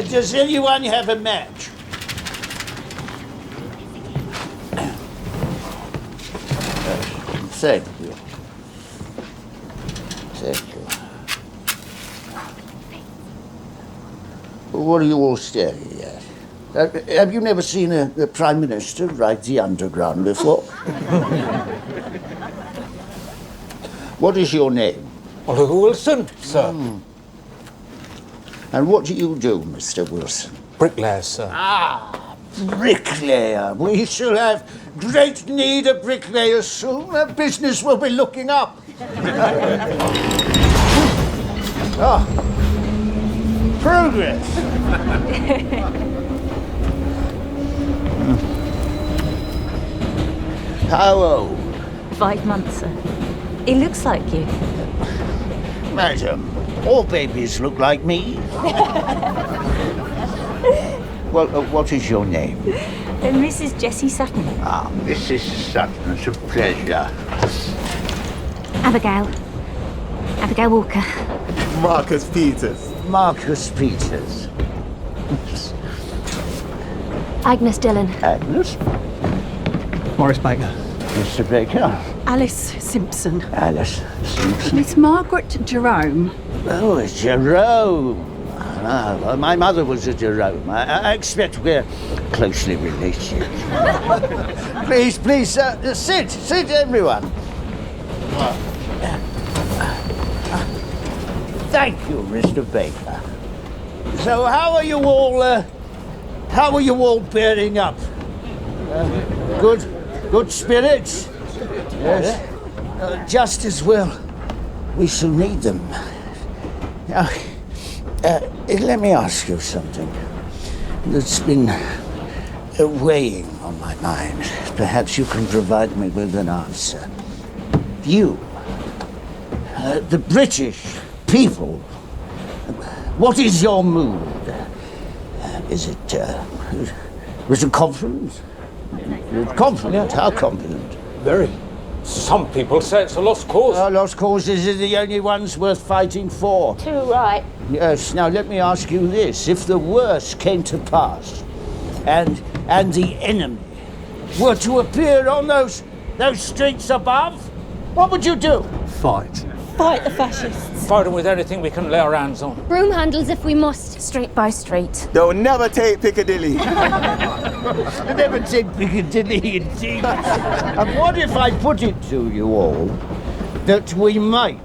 Does anyone have a match? Thank you. Thank you. What are you all staring at? Have you never seen a Prime Minister ride the Underground before? What is your name? Oliver Wilson, sir. And what do you do, Mr. Wilson? Bricklayer, sir. Ah, bricklayer. We shall have great need of bricklayers soon. Our business will be looking up. Progress. How old? 5 months, sir. He looks like you. Madam, all babies look like me. Well, what is your name? Mrs. Jessie Sutton. Ah, Mrs. Sutton, it's a pleasure. Abigail. Abigail Walker. Marcus Peters. Marcus Peters. Agnes Dillon. Agnes. Morris Baker. Mr. Baker. Alice Simpson. Alice Simpson. Miss Margaret Jerome. Oh, Jerome. Ah, my mother was a Jerome. I expect we're closely related. Please, sit, everyone. Thank you, Mr. Baker. So, how are you all bearing up? Good spirits? Yes. Just as well. We shall need them. Now, let me ask you something that's been weighing on my mind. Perhaps you can provide me with an answer. You, the British people, what is your mood? Is it confident? Confident? How confident? Very. Some people say it's a lost cause. Lost causes are the only ones worth fighting for. Too right. Yes, now let me ask you this. If the worst came to pass and the enemy were to appear on those streets above, what would you do? Fight. Fight the fascists. Fight them with anything we can lay our hands on. Broom handles if we must. Street by street. They'll never take Piccadilly. Never take Piccadilly, indeed. And what if I put it to you all that we might,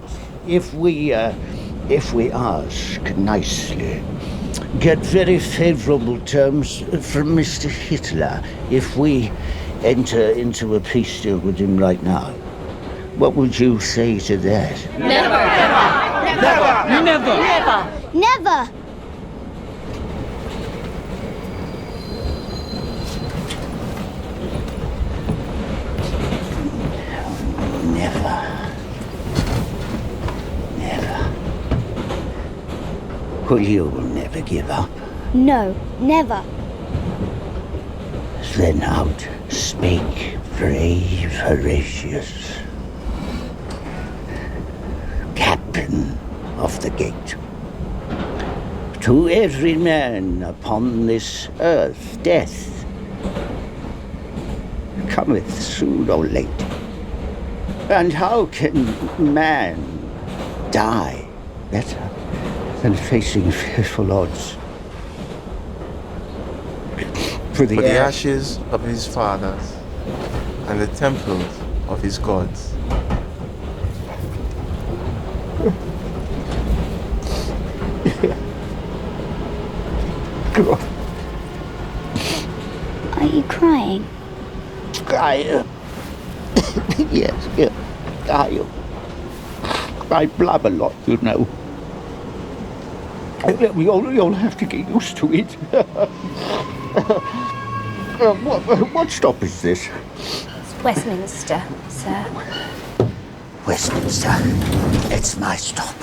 if we ask nicely, get very favourable terms from Mr. Hitler if we enter into a peace deal with him right now? What would you say to that? Never. Never. Well, you will never give up. No, never. Then out spake brave Horatius, captain of the gate. To every man upon this earth death cometh soon or late. And how can man die better than facing fearful odds? For the ashes of his fathers and the temples of his gods. Are you crying? Yes. I blab a lot, you know. We all have to get used to it. What stop is this? It's Westminster, sir. Westminster. It's my stop.